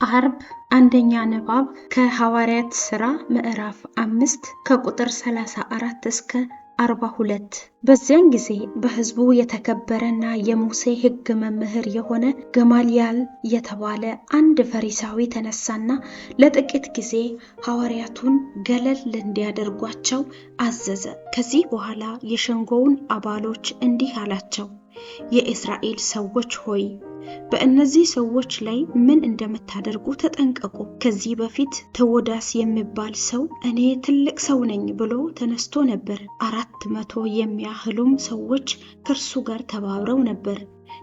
አርብ አንደኛ ንባብ ከሐዋርያት ሥራ ምዕራፍ 5 ከቁጥር 34 እስከ 42። በዚያን ጊዜ በሕዝቡ የተከበረና የሙሴ ሕግ መምህር የሆነ ገማልያል የተባለ አንድ ፈሪሳዊ ተነሳና ለጥቂት ጊዜ ሐዋርያቱን ገለል እንዲያደርጓቸው አዘዘ። ከዚህ በኋላ የሸንጎውን አባሎች እንዲህ አላቸው፣ የእስራኤል ሰዎች ሆይ በእነዚህ ሰዎች ላይ ምን እንደምታደርጉ ተጠንቀቁ። ከዚህ በፊት ቴዎዳስ የሚባል ሰው እኔ ትልቅ ሰው ነኝ ብሎ ተነስቶ ነበር። 400 የሚያህሉም ሰዎች ከእርሱ ጋር ተባብረው ነበር።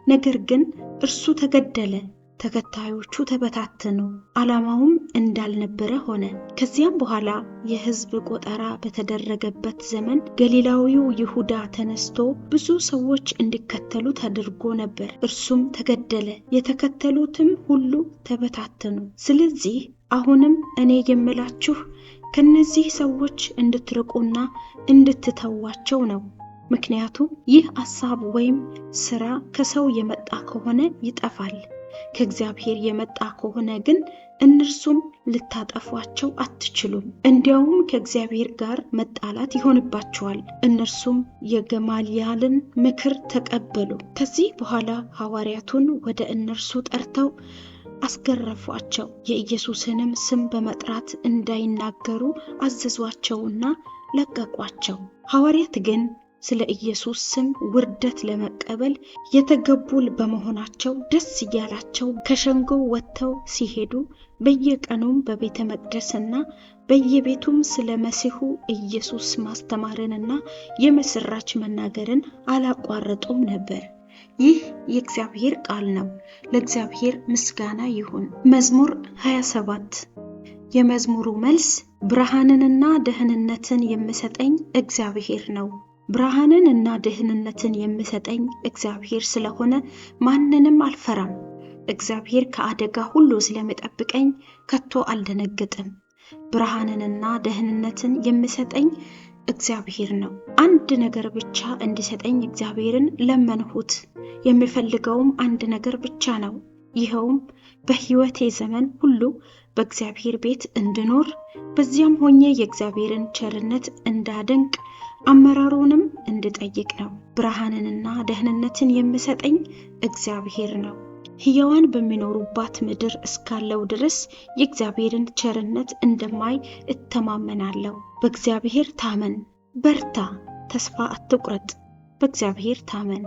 ነገር ግን እርሱ ተገደለ፣ ተከታዮቹ ተበታተኑ፣ ዓላማውም እንዳልነበረ ሆነ። ከዚያም በኋላ የሕዝብ ቆጠራ በተደረገበት ዘመን ገሊላዊው ይሁዳ ተነስቶ ብዙ ሰዎች እንዲከተሉት አድርጎ ነበር። እርሱም ተገደለ፣ የተከተሉትም ሁሉ ተበታተኑ። ስለዚህ አሁንም እኔ የምላችሁ ከነዚህ ሰዎች እንድትርቁና እንድትተዋቸው ነው። ምክንያቱም ይህ ሐሳብ ወይም ሥራ ከሰው የመጣ ከሆነ ይጠፋል፣ ከእግዚአብሔር የመጣ ከሆነ ግን እነርሱን ልታጠፏቸው አትችሉም። እንዲያውም ከእግዚአብሔር ጋር መጣላት ይሆንባቸዋል። እነርሱም የገማልያልን ምክር ተቀበሉ። ከዚህ በኋላ ሐዋርያቱን ወደ እነርሱ ጠርተው አስገረፏቸው። የኢየሱስንም ስም በመጥራት እንዳይናገሩ አዘዟቸውና ለቀቋቸው። ሐዋርያት ግን ስለ ኢየሱስ ስም ውርደት ለመቀበል የተገቡ በመሆናቸው ደስ እያላቸው ከሸንጎው ወጥተው ሲሄዱ በየቀኑም በቤተ መቅደስና በየቤቱም ስለ መሲሁ ኢየሱስ ማስተማርንና የምስራች መናገርን አላቋረጡም ነበር። ይህ የእግዚአብሔር ቃል ነው። ለእግዚአብሔር ምስጋና ይሁን። መዝሙር 27። የመዝሙሩ መልስ ብርሃንንና ደህንነትን የሚሰጠኝ እግዚአብሔር ነው። ብርሃንን እና ደህንነትን የሚሰጠኝ እግዚአብሔር ስለሆነ ማንንም አልፈራም። እግዚአብሔር ከአደጋ ሁሉ ስለሚጠብቀኝ ከቶ አልደነግጥም። ብርሃንንና ደህንነትን የሚሰጠኝ እግዚአብሔር ነው። አንድ ነገር ብቻ እንዲሰጠኝ እግዚአብሔርን ለመንሁት። የሚፈልገውም አንድ ነገር ብቻ ነው። ይኸውም በሕይወቴ ዘመን ሁሉ በእግዚአብሔር ቤት እንድኖር፣ በዚያም ሆኜ የእግዚአብሔርን ቸርነት እንዳደንቅ፣ አመራሩንም እንድጠይቅ ነው። ብርሃንንና ደህንነትን የሚሰጠኝ እግዚአብሔር ነው። ሕያዋን በሚኖሩባት ምድር እስካለው ድረስ የእግዚአብሔርን ቸርነት እንደማይ እተማመናለሁ። በእግዚአብሔር ታመን፣ በርታ፣ ተስፋ አትቁረጥ። በእግዚአብሔር ታመን።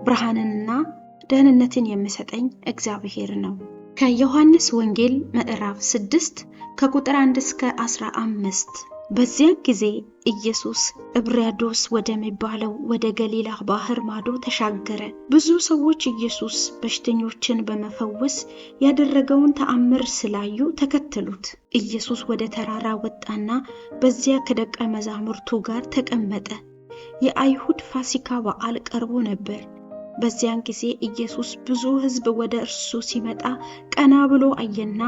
ብርሃንንና ደህንነትን የሚሰጠኝ እግዚአብሔር ነው። ከዮሐንስ ወንጌል ምዕራፍ 6 ከቁጥር 1 እስከ 15። በዚያ ጊዜ ኢየሱስ ዕብራዶስ ወደሚባለው ወደ ገሊላ ባህር ማዶ ተሻገረ። ብዙ ሰዎች ኢየሱስ በሽተኞችን በመፈወስ ያደረገውን ተአምር ስላዩ ተከተሉት። ኢየሱስ ወደ ተራራ ወጣና በዚያ ከደቀ መዛሙርቱ ጋር ተቀመጠ። የአይሁድ ፋሲካ በዓል ቀርቦ ነበር። በዚያን ጊዜ ኢየሱስ ብዙ ሕዝብ ወደ እርሱ ሲመጣ ቀና ብሎ አየና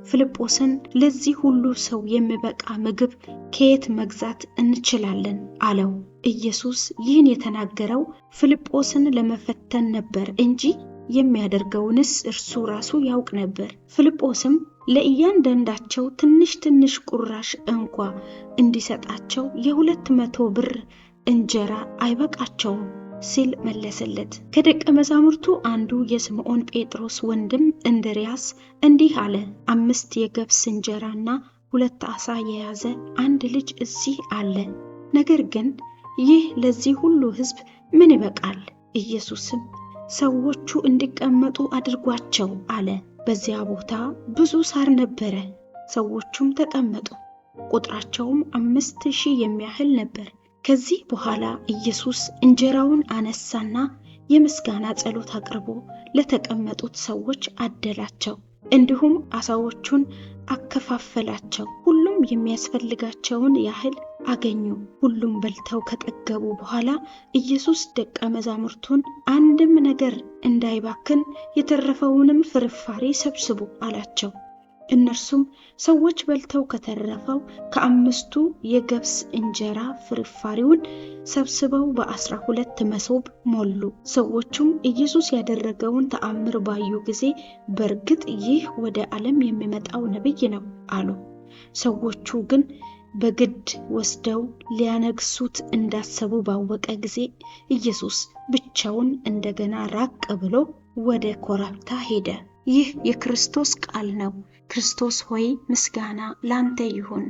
ፊልጶስን ለዚህ ሁሉ ሰው የሚበቃ ምግብ ከየት መግዛት እንችላለን አለው። ኢየሱስ ይህን የተናገረው ፊልጶስን ለመፈተን ነበር እንጂ የሚያደርገውንስ እርሱ ራሱ ያውቅ ነበር። ፊልጶስም ለእያንዳንዳቸው ትንሽ ቁራሽ እንኳ እንዲሰጣቸው 200 ብር እንጀራ አይበቃቸውም ሲል መለሰለት። ከደቀ መዛሙርቱ አንዱ የስምዖን ጴጥሮስ ወንድም እንድርያስ እንዲህ አለ፣ 5 የገብስ እንጀራና 2 ዓሣ የያዘ አንድ ልጅ እዚህ አለ። ነገር ግን ይህ ለዚህ ሁሉ ሕዝብ ምን ይበቃል? ኢየሱስም ሰዎቹ እንዲቀመጡ አድርጓቸው አለ። በዚያ ቦታ ብዙ ሳር ነበረ። ሰዎቹም ተቀመጡ። ቁጥራቸውም 5000 የሚያህል ነበር። ከዚህ በኋላ ኢየሱስ እንጀራውን አነሳና የምስጋና ጸሎት አቅርቦ ለተቀመጡት ሰዎች አደላቸው። እንዲሁም ዓሣዎቹን አከፋፈላቸው። ሁሉም የሚያስፈልጋቸውን ያህል አገኙ። ሁሉም በልተው ከጠገቡ በኋላ ኢየሱስ ደቀ መዛሙርቱን አንድም ነገር እንዳይባክን የተረፈውንም ፍርፋሪ ሰብስቡ አላቸው። እነርሱም ሰዎች በልተው ከተረፈው ከ5ቱ የገብስ እንጀራ ፍርፋሪውን ሰብስበው በ12 መሶብ ሞሉ። ሰዎቹም ኢየሱስ ያደረገውን ተአምር ባዩ ጊዜ በእርግጥ ይህ ወደ ዓለም የሚመጣው ነቢይ ነው አሉ። ሰዎቹ ግን በግድ ወስደው ሊያነግሱት እንዳሰቡ ባወቀ ጊዜ ኢየሱስ ብቻውን እንደገና ራቅ ብሎ ወደ ኮረብታ ሄደ። ይህ የክርስቶስ ቃል ነው። ክርስቶስ ሆይ ምስጋና ላንተ ይሁን።